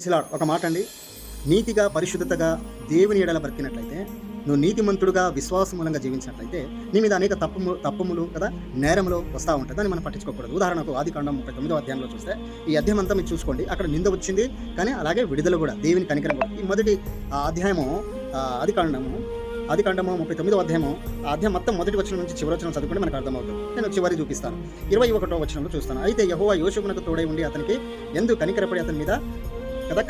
ఒక మాట అండి. నీతిగా, పరిశుద్ధతగా దేవుని ఎడల బ్రతికినట్లయితే, నువ్వు నీతిమంతుడుగా విశ్వాసం మూలంగా జీవించినట్లయితే, నీ మీద అనేక తప్పుములు కదా, నేరములు వస్తా ఉంటాయి. దాన్ని మనం పట్టించుకోకూడదు. ఉదాహరణకు ఆదికాండం 39వ అధ్యాయంలో చూస్తే, ఈ అధ్యాయం అంతా మీరు చూసుకోండి. అక్కడ నింద వచ్చింది, కానీ అలాగే విడుదల కూడా, దేవుని కనికరం కూడా. ఈ మొదటి అధ్యాయము ఆదికాండము 39వ అధ్యాయము, ఆ అధ్యాయం మొత్తం మొదటి వచనం నుంచి చివరి వచనం చదువుకుంటే మనకు అర్థమవుతుంది. నేను చివరి చూపిస్తాను. 21వ వచనంలో చూస్తాను. అయితే యెహోవా యోసేపునకు తోడై ఉండి అతనికి ఎందుకు కనికరపడి అతని మీద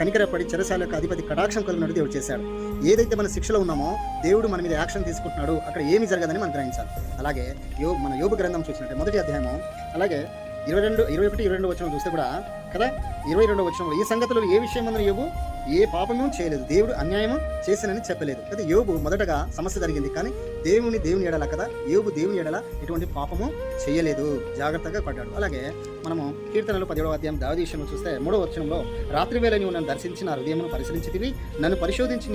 కనికరపడి చెరసాలకు అధిపతి కటాక్షం కలిగినట్టు దేవుడు చేశాడు. ఏదైతే మన శిక్షలో ఉన్నామో దేవుడు మన మీద యాక్షన్ తీసుకుంటున్నాడు, అక్కడ ఏమి జరగదని మనం గ్రహించాలి. అలాగే మన యోబు గ్రంథం చూసినట్టే మొదటి అధ్యాయము, అలాగే 21-22 వచనం చూస్తే కూడా కదా, 22వ వచనంలో ఈ సంగతులు ఏ విషయం అందరూ యోబు ఏ పాపము చేయలేదు, దేవుడు అన్యాయము చేసినని చెప్పలేదు. అయితే యోబు మొదటగా సమస్య జరిగింది, కానీ దేవుని ఎడల కదా, యోబు దేవుని ఎడల ఎటువంటి పాపము చేయలేదు, జాగ్రత్తగా పడ్డాడు. అలాగే మనము కీర్తనలు 17వ అధ్యాయం దావీదు విషయంలో చూస్తే 3వ వచనంలో, రాత్రి వేళ నీవు నన్ను దర్శించి నా హృదయమును పరిశీలించితివి, నన్ను పరిశోధించి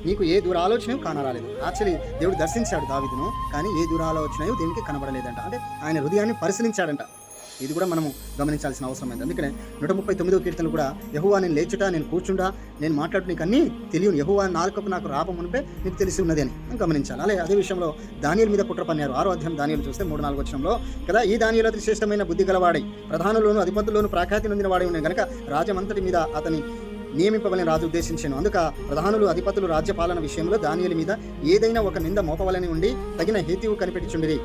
నీకు ఏ దురాలోచన కానరాలేదు. యాక్చువల్లీ దేవుడు దర్శించాడు దావీదును, కానీ ఏ దురాలోచన దేవునికి కనబడలేదంట. అంటే ఆయన హృదయాన్ని పరిశీలించాడంట. ఇది కూడా మనము గమనించాల్సిన అవసరం అయింది. అందుకనే 139వ కీర్తనలు కూడా, యెహోవా నేను లేచుట, నేను కూర్చుండా, నేను మాట్లాడు నీకు అన్నీ తెలియను, యెహోవా నాలుకపు నాకు రాపమునిపే నీకు తెలిసి ఉన్నది అని గమనించాలి. అలాగే అదే విషయంలో దానియేలు మీద కుట్ర పన్నారు. 6వ అధ్యాయం దానియేలు చూస్తే 3-4 వచనంలో కదా, ఈ దానియేలు అతి శ్రేష్టమైన బుద్ధి గలవాడై ప్రధానులోను అధిపతుల్లోను ప్రాఖ్యాతి నొందిన వాడై ఉన్నాయి కనుక రాజ్యమంతటి మీద అతని నియమింపవలని రాజు ఉద్దేశించాను. అందుక ప్రధానులు అధిపతులు రాజ్యపాలన విషయంలో దానియేలు మీద ఏదైనా ఒక నింద మోపవలని ఉండి తగిన హేతువు కనిపెట్టుచుండిరి.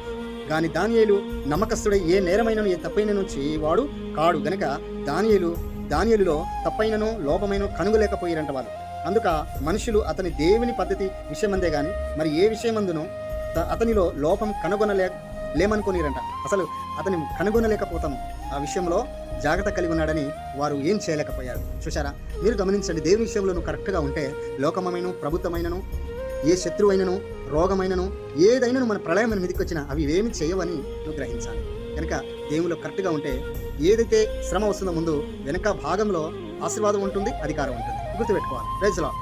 కానీ దానియేలు నమ్మకస్తుడై ఏ నేరమైనను ఏ తప్పైనను చేయవాడు కాడు గనక దానియేలులో తప్పైనను లోపమైన కనుగలేకపోయారంట వాళ్ళు. అందుక మనుషులు అతని దేవుని పద్ధతి విషయమందే గాని మరి ఏ విషయమందునో అతనిలో లోపం లేమనుకోనిరంట. అసలు అతని కనుగొనలేకపోతాము. ఆ విషయంలో జాగ్రత్త కలిగి ఉన్నాడని వారు ఏం చేయలేకపోయారు. చూశారా? మీరు గమనించండి, దేవుని విషయంలో నువ్వు కరెక్ట్గా ఉంటే లోకమైనను ప్రభుత్వమైనను ఏ శత్రువైనను రోగమైనను ఏదైనా మన ప్రళయం మన మీదకి వచ్చినా అవి ఏమి చేయవని నువ్వు గ్రహించాలి. కనుక దేవునిలో కరెక్ట్గా ఉంటే ఏదైతే శ్రమ వస్తుందో ముందు వెనక భాగంలో ఆశీర్వాదం ఉంటుంది, అధికారం ఉంటుంది. గుర్తుపెట్టుకోవాలి. Praise lord.